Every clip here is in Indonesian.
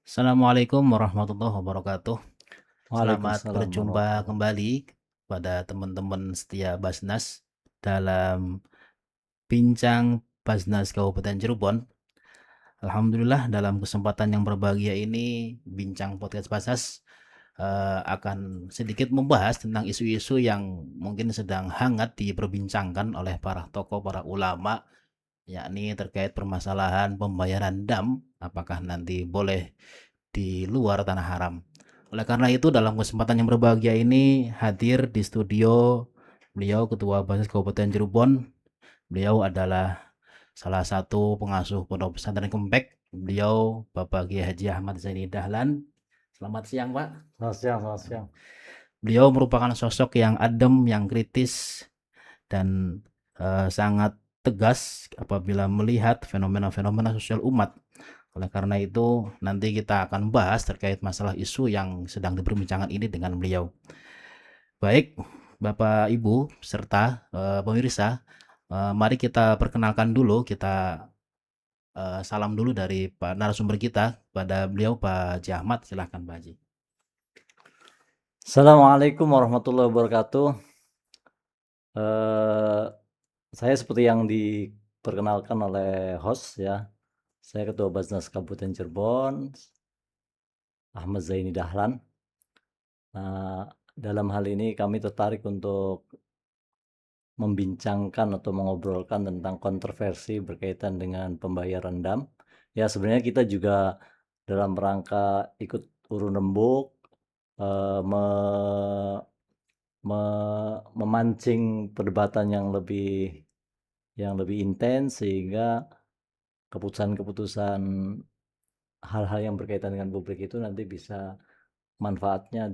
Assalamualaikum warahmatullahi wabarakatuh. Selamat Waalaikumsalam berjumpa warahmatullahi. kembali pada teman-teman setia Basnas dalam Bincang Basnas Kabupaten Cirebon. Alhamdulillah dalam kesempatan yang berbahagia ini Bincang Podcast Basnas akan sedikit membahas tentang isu-isu yang mungkin sedang hangat diperbincangkan oleh para tokoh, para ulama, yakni terkait permasalahan pembayaran dam, apakah nanti boleh di luar tanah haram. Oleh karena itu, dalam kesempatan yang berbahagia ini hadir di studio beliau Ketua Basis Kabupaten Cirebon. Beliau adalah salah satu pengasuh Pondok Pesantren Kempek. Beliau Bapak Kiai Haji Ahmad Zaini Dahlan. Selamat siang, Pak. Selamat siang, selamat siang. Beliau merupakan sosok yang adem, yang kritis, dan sangat tegas apabila melihat fenomena-fenomena sosial umat. Oleh karena itu, nanti kita akan bahas terkait masalah isu yang sedang diperbincangkan ini dengan beliau. Baik, Bapak Ibu serta pemirsa, mari kita perkenalkan dulu, kita salam dulu dari Pak narasumber kita pada beliau Pak Haji Ahmad. Silahkan Pak Haji. Assalamualaikum warahmatullahi wabarakatuh. Saya seperti yang diperkenalkan oleh host ya. Saya Ketua Basnas Kabupaten Cirebon, Ahmad Zaini Dahlan. Nah, dalam hal ini kami tertarik untuk membincangkan atau mengobrolkan tentang kontroversi berkaitan dengan pembayaran dam. Ya, sebenarnya kita juga dalam rangka ikut urun rembuk, memancing perdebatan yang lebih intens, sehingga keputusan-keputusan hal-hal yang berkaitan dengan publik itu nanti bisa manfaatnya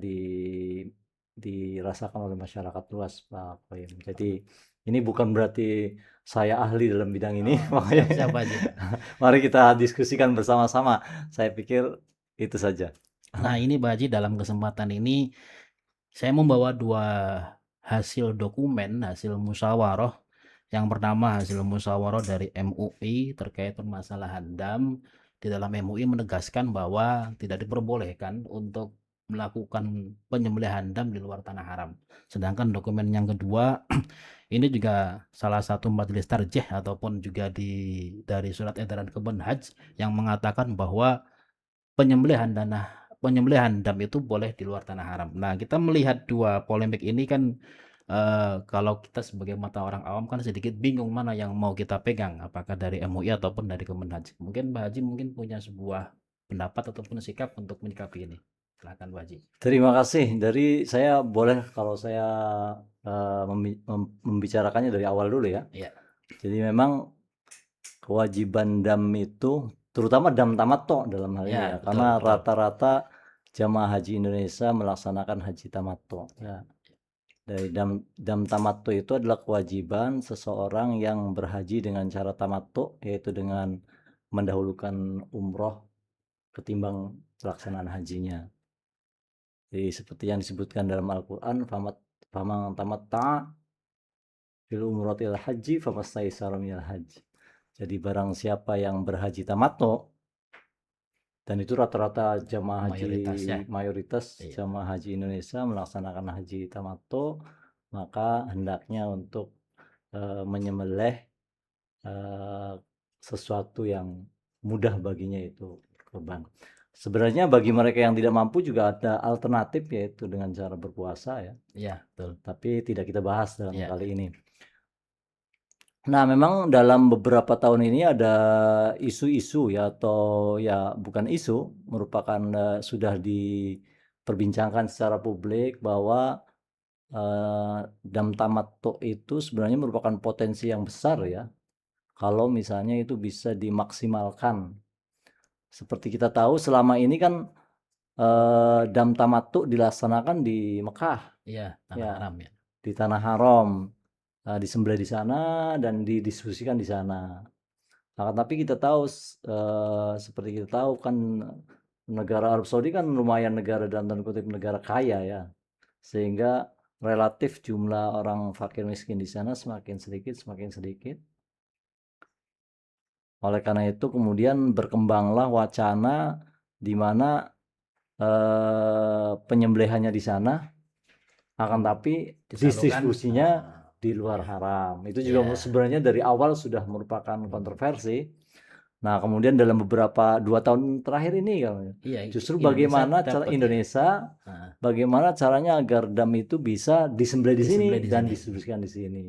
dirasakan oleh masyarakat luas, Pak Koyem. Jadi ini bukan berarti saya ahli dalam bidang ini, makanya Siap-siap Pak Haji. mari kita diskusikan bersama-sama. Saya pikir itu saja. Nah, ini Pak Haji, dalam kesempatan ini saya membawa dua hasil dokumen, hasil musyawarah. Yang pertama hasil musyawarah dari MUI terkait permasalahan dam. Di dalam MUI menegaskan bahwa tidak diperbolehkan untuk melakukan penyembelihan dam di luar tanah haram. Sedangkan dokumen yang kedua ini juga salah satu majelis tarjih ataupun juga dari surat edaran Kemenhaj yang mengatakan bahwa penyembelihan penyembelihan dam itu boleh di luar tanah haram. Nah, kita melihat dua polemik ini kan kalau kita sebagai mata orang awam kan sedikit bingung mana yang mau kita pegang, apakah dari MUI ataupun dari Kemenhaj. Mungkin Pak Haji mungkin punya sebuah pendapat ataupun sikap untuk menyikapi ini. Silakan Pak Haji. Terima kasih. Dari saya boleh kalau saya membicarakannya dari awal dulu ya. Iya. Jadi memang kewajiban dam itu, terutama dam tamattu dalam hal ini Ya, ya, betul, karena betul. rata-rata jamaah haji Indonesia melaksanakan haji tamattu ya. Dari dam tamattu itu adalah kewajiban seseorang yang berhaji dengan cara tamattu, yaitu dengan mendahulukan umroh ketimbang pelaksanaan hajinya. Jadi seperti yang disebutkan dalam Al-Quran, faman tamatta fil umratil haji famastaisara minal haji. Jadi barang siapa yang berhaji tamattu, dan itu rata-rata jamaah haji Mayoritas ya. mayoritas Iya. jamaah haji Indonesia melaksanakan haji tamattu, maka hendaknya untuk menyembelih sesuatu yang mudah baginya, itu kurban. Sebenarnya bagi mereka yang tidak mampu juga ada alternatif, yaitu dengan cara berpuasa ya. Iya, betul. Tapi tidak kita bahas dalam Iya. kali ini. Nah, memang dalam beberapa tahun ini ada isu-isu ya, atau ya bukan isu, merupakan sudah diperbincangkan secara publik bahwa dam tamattu itu sebenarnya merupakan potensi yang besar ya, kalau misalnya itu bisa dimaksimalkan. Seperti kita tahu selama ini kan dam tamattu dilaksanakan di Mekah Iya, tanah ya, haram ya. di tanah haram, disembelih di sana dan didiskusikan di sana. Nah, tapi kita tahu, seperti kita tahu kan, negara Arab Saudi kan lumayan negara dalam tanda kutip negara kaya ya, sehingga relatif jumlah orang fakir miskin di sana semakin sedikit semakin sedikit. Oleh karena itu kemudian berkembanglah wacana di mana penyembelihannya di sana, akan tapi Disalurkan distribusinya di luar ya. haram. Itu juga Iya. sebenarnya dari awal sudah merupakan kontroversi. Nah, kemudian dalam beberapa 2 tahun terakhir ini Iya, justru Indonesia bagaimana cara dapat ya. Indonesia, Heeh. bagaimana caranya agar dam itu bisa disembelih di sini Disembelih di dan sini. distribusikan di sini.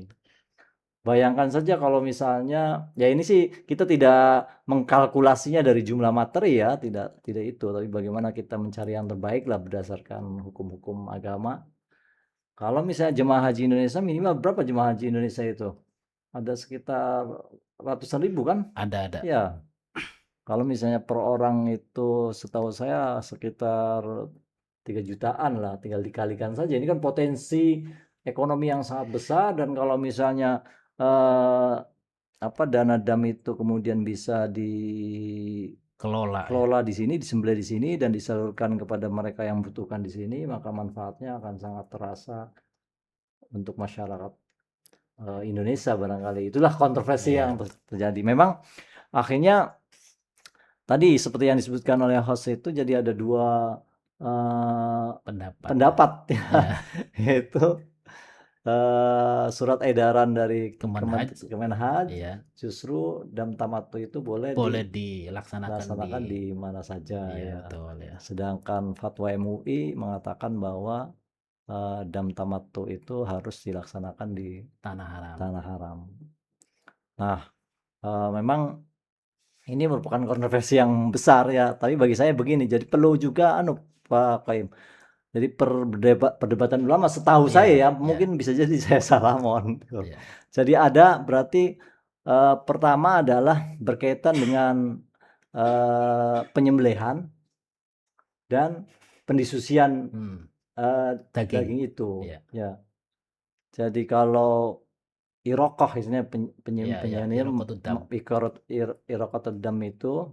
Bayangkan saja kalau misalnya, ya ini sih kita tidak mengkalkulasinya dari jumlah materi ya, tidak itu, tapi bagaimana kita mencari yang terbaik lah berdasarkan hukum-hukum agama. Kalau misalnya jemaah haji Indonesia minimal berapa jemaah haji Indonesia itu? Ada sekitar ratusan ribu kan? Ada. Ya, kalau misalnya per orang itu setahu saya sekitar 3 jutaan lah, tinggal dikalikan saja. Ini kan potensi ekonomi yang sangat besar, dan kalau misalnya eh, dana dam itu kemudian bisa Kelola ya. dikelola di sini, disembelih di sini dan disalurkan kepada mereka yang membutuhkan di sini, maka manfaatnya akan sangat terasa untuk masyarakat Indonesia barangkali. Itulah kontroversi Iya, yang terjadi. Memang akhirnya tadi seperti yang disebutkan oleh host itu, jadi ada dua pendapat ya, Ya. yaitu surat edaran dari Kemenhaj. Kemenhaj, Iya. justru dam tamattu itu boleh Boleh dilaksanakan di mana saja iya, ya. betul ya. Sedangkan fatwa MUI mengatakan bahwa dam tamattu itu harus dilaksanakan di Tanah haram. tanah haram. Nah, memang ini merupakan kontroversi yang besar ya, tapi bagi saya begini, jadi perlu juga Pak Qaim. Jadi perdebatan ulama setahu saya ya, mungkin bisa jadi saya salah, mohon. Iya. Jadi ada berarti pertama adalah berkaitan dengan penyembelihan dan pendiskusian daging itu. Iya. Ya. Jadi kalau irokoh istilahnya Iya, iroqatud dam. iroqatud dam itu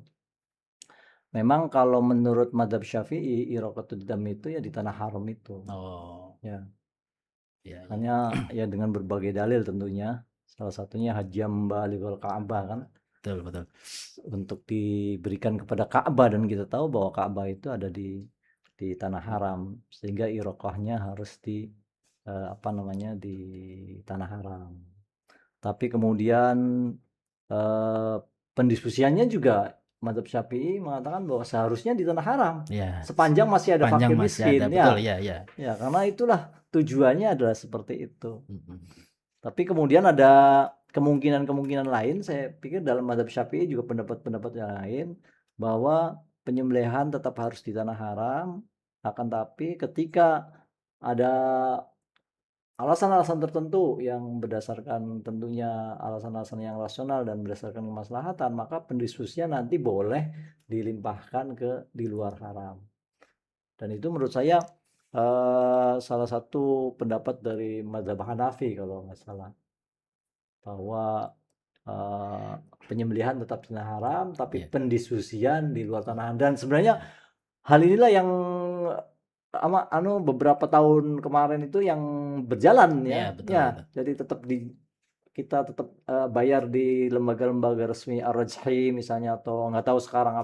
memang kalau menurut madzhab Syafi'i iroqatud dam itu ya di tanah haram itu. Oh. Ya. Iya. Hanya ya dengan berbagai dalil tentunya. Salah satunya hajjam balighul Ka'bah kan. Betul. Untuk diberikan kepada Ka'bah, dan kita tahu bahwa Ka'bah itu ada di tanah haram, sehingga iroqahnya harus di di tanah haram. Tapi kemudian pendiskusiannya juga madzhab Syafi'i mengatakan bahwa seharusnya di tanah haram. Ya. Sepanjang masih ada fakir miskin betul, ya. ya. Ya, karena itulah tujuannya adalah seperti itu. Tapi kemudian ada kemungkinan-kemungkinan lain, saya pikir dalam madzhab Syafi'i juga pendapat-pendapat yang lain, bahwa penyembelihan tetap harus di tanah haram, akan tapi ketika ada alasan-alasan tertentu yang berdasarkan tentunya alasan-alasan yang rasional dan berdasarkan kemaslahatan, maka pendiskusinya nanti boleh dilimpahkan di luar haram. Dan itu menurut saya salah satu pendapat dari madzhab Hanafi kalau nggak salah, bahwa penyembelihan tetap di tanah haram, tapi pendiskusian di luar tanah haram. Dan sebenarnya hal inilah yang beberapa tahun kemarin itu yang berjalan ya. Betul, Ya, betul. jadi kita tetap bayar di lembaga-lembaga resmi Ar-Rajhi misalnya, atau nggak tahu sekarang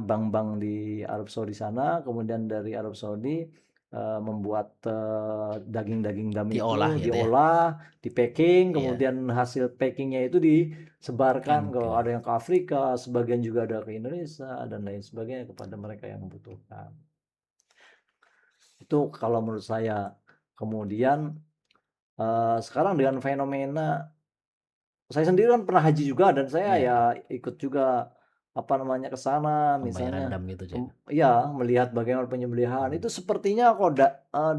bank-bank di Arab Saudi sana. Kemudian dari Arab Saudi membuat daging-daging dam itu diolah, di packing, kemudian hasil packingnya itu disebarkan ke, ada yang ke Afrika, sebagian juga ada ke Indonesia dan lain sebagainya, kepada mereka yang membutuhkan. Itu kalau menurut saya. Kemudian sekarang dengan fenomena, saya sendiri kan pernah haji juga, dan saya ya ikut juga ke sana misalnya, melihat bagaimana penyembelihan itu. Sepertinya kok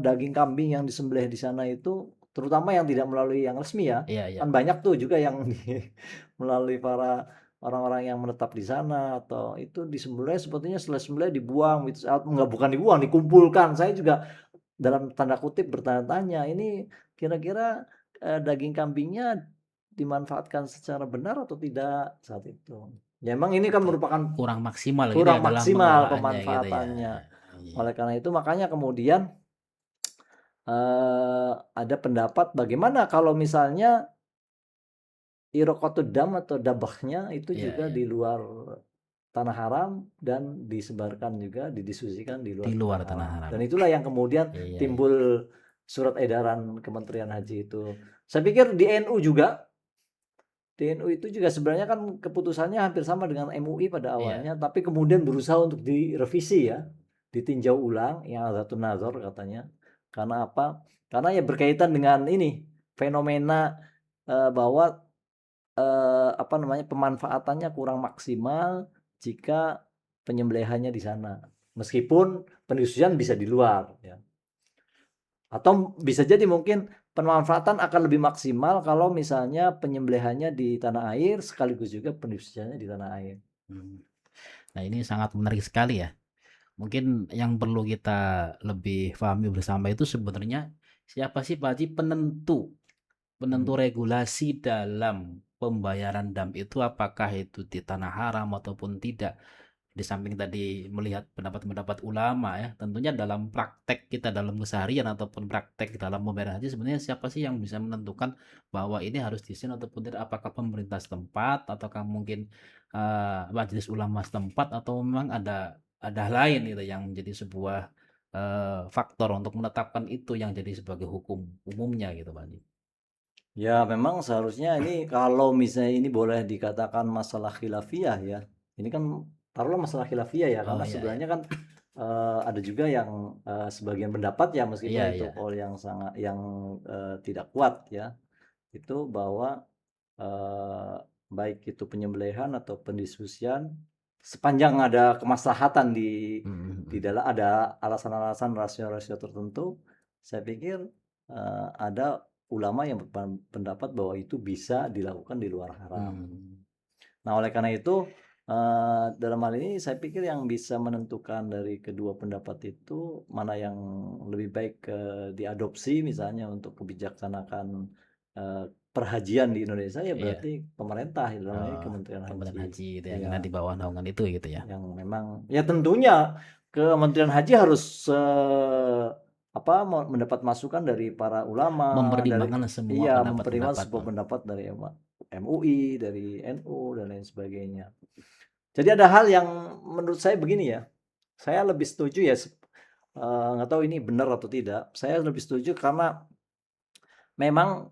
daging kambing yang disembelih di sana itu, terutama yang tidak melalui yang resmi ya, kan banyak tuh juga yang melalui para orang-orang yang menetap di sana, atau itu disembelih sepertinya setelah sembelih dibuang gitu. Bukan dibuang, dikumpulkan. Saya juga dalam tanda kutip bertanya-tanya, ini kira-kira daging kambingnya dimanfaatkan secara benar atau tidak saat itu. Ya memang ini kan merupakan kurang maksimal pemanfaatannya. Oleh karena itu makanya kemudian ada pendapat bagaimana kalau misalnya iroqatud dam atau dabahnya itu juga di luar tanah haram dan disebarkan juga, didiskusikan di Di luar luar tanah tanah haram. haram. Dan itulah yang kemudian Iya, iya. timbul surat edaran Kementerian Haji itu. Saya pikir di NU juga, di NU itu juga sebenarnya kan keputusannya hampir sama dengan MUI pada Iya. awalnya, tapi kemudian berusaha untuk direvisi ya, ditinjau ulang, yang Nazatun Nazar katanya. Karena apa? Karena ya berkaitan dengan ini fenomena bahwa apa namanya, pemanfaatannya kurang maksimal jika penyembelihannya di sana. Meskipun pendiskusian bisa di luar ya. Atau bisa jadi mungkin pemanfaatan akan lebih maksimal kalau misalnya penyembelihannya di tanah air sekaligus juga pendiskusiannya di tanah air. Nah, ini sangat menarik sekali ya. Mungkin yang perlu kita lebih pahami bersama itu sebenarnya siapa sih Pak Haji penentu regulasi dalam pembayaran dam itu, apakah itu di tanah haram ataupun tidak. Di samping tadi melihat pendapat-pendapat ulama ya, tentunya dalam praktek kita dalam keseharian ataupun praktek dalam pembayaran haji, sebenarnya siapa sih yang bisa menentukan bahwa ini harus di sini ataupun tidak? Apakah pemerintah setempat ataukah mungkin majelis ulama setempat, atau memang ada lain gitu yang menjadi sebuah faktor untuk menetapkan itu yang jadi sebagai hukum umumnya gitu Pak Haji. Ya memang seharusnya ini kalau misalnya ini boleh dikatakan masalah khilafiyah ya. Ini kan taruhlah masalah khilafiyah ya, Oh karena iya, iya. sebenarnya kan ada juga yang sebagian pendapat ya, Iya, meskipun itu iya. kaul yang sangat yang tidak kuat ya, itu bahwa eh, baik itu penyembelihan atau pendiskusian, sepanjang ada kemaslahatan di dalam, ada alasan-alasan rasio-rasio tertentu, saya pikir ada ulama yang berpendapat bahwa itu bisa dilakukan di luar haram. Nah, oleh karena itu dalam hal ini saya pikir yang bisa menentukan dari kedua pendapat itu mana yang lebih baik diadopsi misalnya untuk kebijaksanaan perhajian di Indonesia, ya Iya. berarti pemerintah, dalam hal ini Oh, Kementerian Kementerian Haji. Haji itu yang Ya, di bawah naungan itu gitu ya. yang memang ya tentunya Kementerian Haji harus mendapat masukan dari para ulama, dari Mempertimbangkan semua mempertimbangkan pendapat-pendapat. sebuah pendapat dari MUI, dari NU dan lain sebagainya. Jadi ada hal yang menurut saya begini ya, saya lebih setuju ya, nggak tahu ini benar atau tidak. Saya lebih setuju karena memang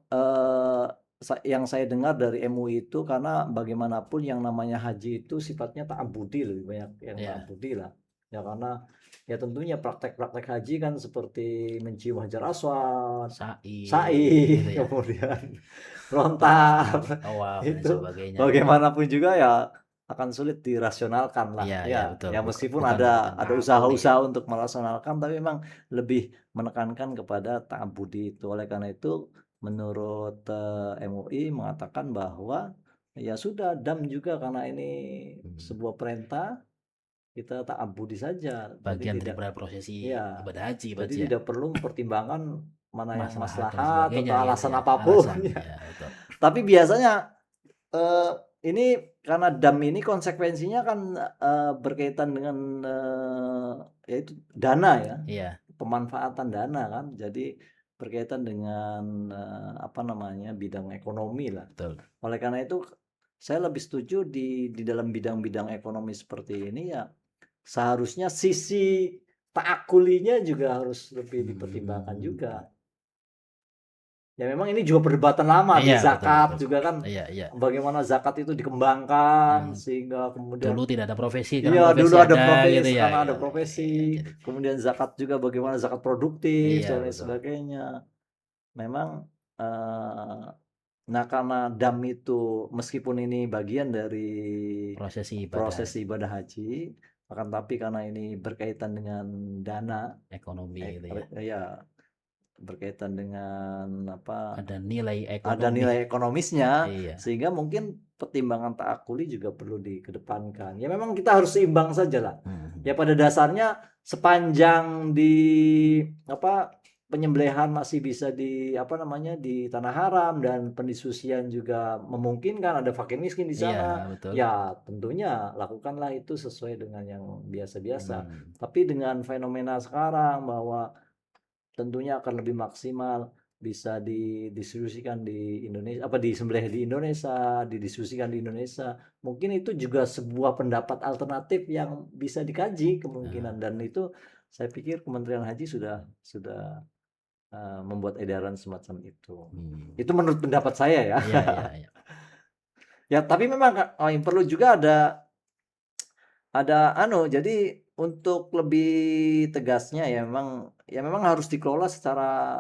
yang saya dengar dari MUI itu, karena bagaimanapun yang namanya haji itu sifatnya ta'abudi, lebih banyak yang Iya. ta'abudi lah. Ya karena ya tentunya praktek-praktek haji kan seperti mencium hajar aswad, sa'i, Gitu ya. kemudian lontar, Tawaf dan itu sebagainya. bagaimanapun juga ya akan sulit dirasionalkan lah Iya, iya ya. betul. Ya meskipun Bukan ada ta'abudi usaha-usaha ya. untuk merasionalkan, tapi memang lebih menekankan kepada ta'abudi itu. Oleh karena itu menurut MUI mengatakan bahwa ya sudah, dam juga karena ini sebuah perintah, kita ta'abudi saja. Jadi Bagian tidak, daripada prosesi ya, ibadah haji Pak jadi Haji ya. tidak perlu mempertimbangkan mana yang Maslahat dan maslahat sebagainya atau gitu alasan ya. apapun Alasan ya. ya betul. Tapi biasanya ini karena dam ini konsekuensinya kan berkaitan dengan yaitu dana ya, Iya, pemanfaatan dana kan. Jadi berkaitan dengan apa namanya, bidang ekonomi lah. betul. Oleh karena itu saya lebih setuju di dalam bidang-bidang ekonomi seperti ini ya, seharusnya sisi ta'akulinya juga harus lebih dipertimbangkan juga. Ya memang ini juga perdebatan lama di Iya, betul, zakat betul. juga kan, Iya, iya. bagaimana zakat itu dikembangkan Yang sehingga kemudian, dulu tidak ada profesi, sekarang iya profesi dulu ada ada profesi, gitu ya. sekarang ada Iya, profesi, iya, jadi kemudian zakat juga bagaimana zakat produktif iya dan lain betul. sebagainya. Memang nah karena dam itu meskipun ini bagian dari Prosesi proses ibadah ibadah haji, akan tapi karena ini berkaitan dengan dana, ekonomi gitu ya. ya berkaitan dengan apa, Ada nilai ada ekonomi. nilai ekonomisnya, Iya. sehingga mungkin pertimbangan ta'akuli juga perlu dikedepankan. Ya memang kita harus seimbang saja lah. Ya pada dasarnya sepanjang di apa, penyembelihan masih bisa di apa namanya, di tanah haram dan pendiskusian juga memungkinkan, ada fakir miskin di Iya, sana, betul. ya tentunya lakukanlah itu sesuai dengan yang biasa-biasa. Tapi dengan fenomena sekarang bahwa tentunya akan lebih maksimal bisa didistribusikan di Indonesia, apa disembelih di Indonesia, didistribusikan di Indonesia. Mungkin itu juga sebuah pendapat alternatif yang bisa dikaji kemungkinan, dan itu saya pikir Kementerian Haji sudah membuat edaran semacam itu. Itu menurut pendapat saya ya. Iya, iya, iya. Ya, tapi memang yang perlu juga ada jadi untuk lebih tegasnya ya memang harus dikelola secara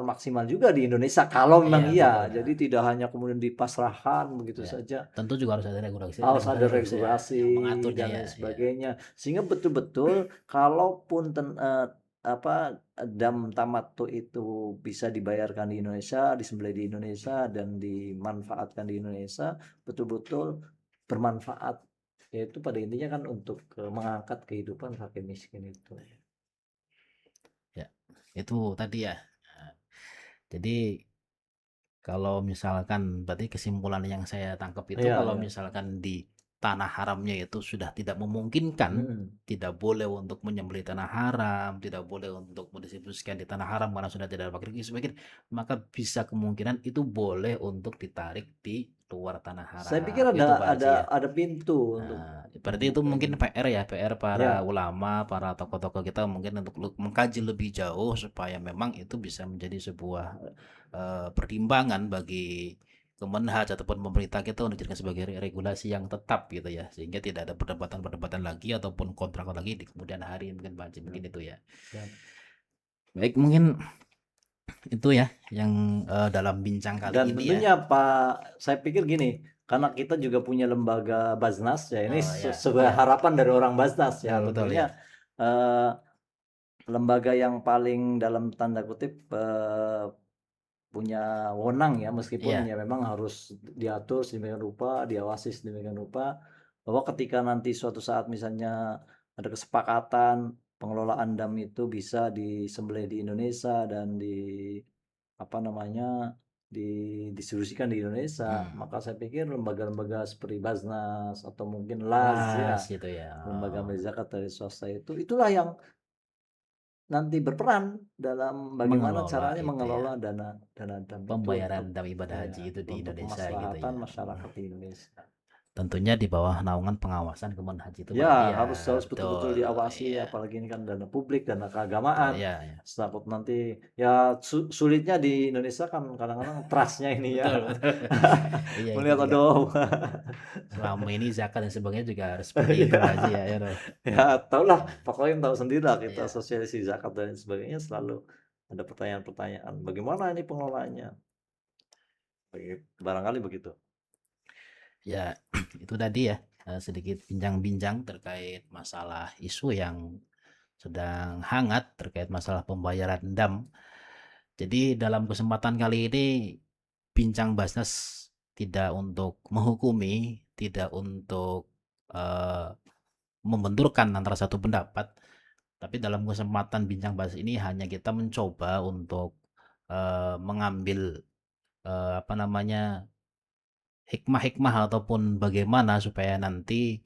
maksimal juga di Indonesia kalau memang Iya, betul. jadi tidak hanya kemudian dipasrahkan begitu Ya. saja. Tentu juga harus ada regulasi, Harus ada regulasi ya, regulasi yang mengaturnya dan ya, lain ya. sebagainya. Sehingga betul-betul kalaupun dam Tamattu itu bisa dibayarkan di Indonesia, disembelih di Indonesia dan dimanfaatkan di Indonesia, betul-betul bermanfaat. Yaitu pada intinya kan untuk mengangkat kehidupan fakir miskin itu. Ya, itu tadi ya. Nah, jadi kalau misalkan berarti kesimpulan yang saya tangkap itu Iya, kalau iya. misalkan di tanah haramnya itu sudah tidak memungkinkan, tidak boleh untuk menyembelih tanah haram, tidak boleh untuk mendistribusikan di tanah haram karena sudah tidak ada fakir miskin, maka bisa kemungkinan itu boleh untuk ditarik di luar tanah Saya pikir haram. Itu Pak Haji ya. ada pintu untuk Nah, berarti itu membuka mungkin ini. PR para Ya, ulama, para tokoh-tokoh kita mungkin untuk mengkaji lebih jauh supaya memang itu bisa menjadi sebuah pertimbangan bagi Kemenhaj ataupun pemerintah kita untuk dijadikan sebagai regulasi yang tetap gitu ya, sehingga tidak ada perdebatan-perdebatan lagi ataupun kontrak lagi di kemudian hari mungkin Pak Haji, mungkin itu ya. ya. Baik, mungkin itu ya yang dalam bincang kali Dan ini ya. tentunya Pak, saya pikir gini, karena kita juga punya lembaga Baznas ya, ini Oh ya, sebuah ya, harapan dari orang Baznas ya, betul betul ya. tentunya eh, lembaga yang paling dalam tanda kutip punya wewenang ya, meskipun Iya. ya memang harus diatur sedemikian rupa, diawasi sedemikian rupa, bahwa ketika nanti suatu saat misalnya ada kesepakatan pengelolaan dam itu bisa disembelih di Indonesia dan didistribusikan di Indonesia, maka saya pikir lembaga-lembaga seperti Baznas atau mungkin LAZ ya, Las gitu ya. lembaga Oh. amil zakat dari swasta itulah yang nanti berperan dalam bagaimana Mengelola caranya itu ya, mengelola dana dam itu pembayaran dam ibadah haji itu di untuk Indonesia gitu kemaslahatan ya. masyarakat di Indonesia. Tentunya di bawah naungan pengawasan Kemenhaj itu berarti Ya, ya, harus betul-betul betul. diawasi, Iya. apalagi ini kan dana publik, dana Betul keagamaan. ya, ya. Takut nanti ya sulitnya di Indonesia kan kadang-kadang trust-nya ini ya. Betul, betul. Iya, itu Melihat juga aduh. selama ini zakat dan sebagainya juga harus seperti itu Pak Haji ya, ya toh. Ya, tahulah, Pak Koim tahu sendiri lah kita Iya. sosialisasi zakat dan sebagainya selalu ada pertanyaan-pertanyaan, bagaimana ini pengelolaannya? Barangkali begitu. Ya, itu tadi ya, sedikit bincang-bincang terkait masalah isu yang sedang hangat terkait masalah pembayaran dam. Jadi dalam kesempatan kali ini bincang Basnas tidak untuk menghukumi, tidak untuk membenturkan antara satu pendapat, tapi dalam kesempatan bincang Basnas ini hanya kita mencoba untuk mengambil apa namanya hikmah-hikmah ataupun bagaimana supaya nanti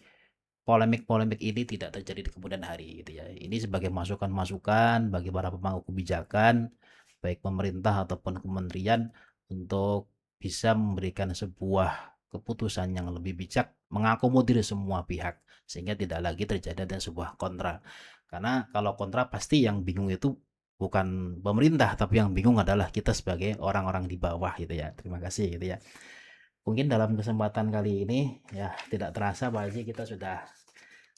polemik-polemik ini tidak terjadi di kemudian hari gitu ya. Ini sebagai masukan-masukan bagi para pemangku kebijakan baik pemerintah ataupun kementerian untuk bisa memberikan sebuah keputusan yang lebih bijak mengakomodir semua pihak sehingga tidak lagi terjadi ada sebuah kontra. Karena kalau kontra pasti yang bingung itu bukan pemerintah tapi yang bingung adalah kita sebagai orang-orang di bawah gitu ya. Terima kasih gitu ya. Mungkin dalam kesempatan kali ini ya tidak terasa Pak Haji kita sudah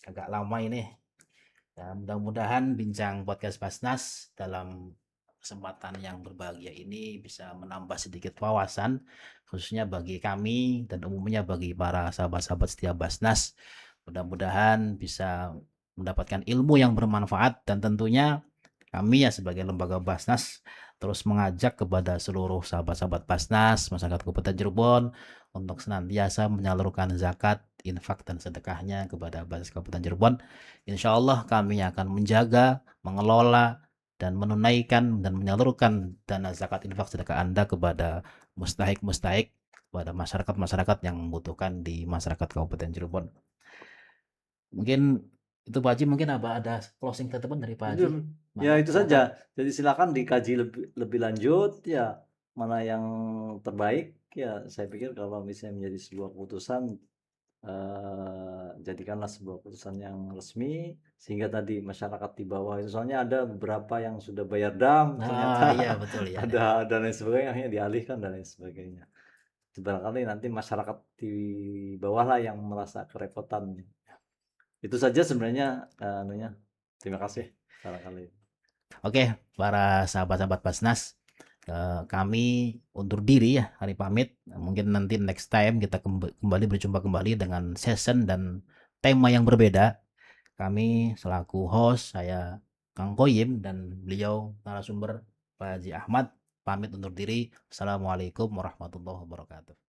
agak lama ini. Ya, mudah-mudahan bincang podcast Basnas dalam kesempatan yang berbahagia ini bisa menambah sedikit wawasan khususnya bagi kami dan umumnya bagi para sahabat-sahabat setia Basnas. Mudah-mudahan bisa mendapatkan ilmu yang bermanfaat dan tentunya kami ya sebagai lembaga Basnas terus mengajak kepada seluruh sahabat-sahabat Basnas, masyarakat Kabupaten Cirebon untuk senantiasa menyalurkan zakat, infak dan sedekahnya kepada Basnas Kabupaten Cirebon. Insya Allah kami akan menjaga, mengelola dan menunaikan dan menyalurkan dana zakat infak sedekah Anda kepada mustahik-mustahik, kepada masyarakat-masyarakat yang membutuhkan di masyarakat Kabupaten Cirebon. Mungkin Itu Pak Haji mungkin ada closing statement dari Pak Haji? Itu ya Mangga, itu silakan. saja. Jadi silakan dikaji lebih lebih lanjut ya, mana yang terbaik ya saya pikir kalau misalnya menjadi sebuah keputusan, jadikanlah sebuah keputusan yang resmi, sehingga tadi masyarakat di bawah itu soalnya ada beberapa yang sudah bayar dam ternyata Ah, iya betul ya. ada dan lain sebagainya, akhirnya dialihkan dan lain sebagainya. Barangkali nanti masyarakat di bawahlah yang merasa kerepotan. Itu saja sebenarnya, anunya. Terima kasih barangkali. Oke, para sahabat-sahabat Basnas, kami undur diri ya, hari pamit. Mungkin nanti next time kita kembali berjumpa kembali dengan session dan tema yang berbeda. Kami selaku host, saya Kang Koyim dan beliau narasumber Pak Haji Ahmad pamit undur diri. Assalamualaikum warahmatullahi wabarakatuh.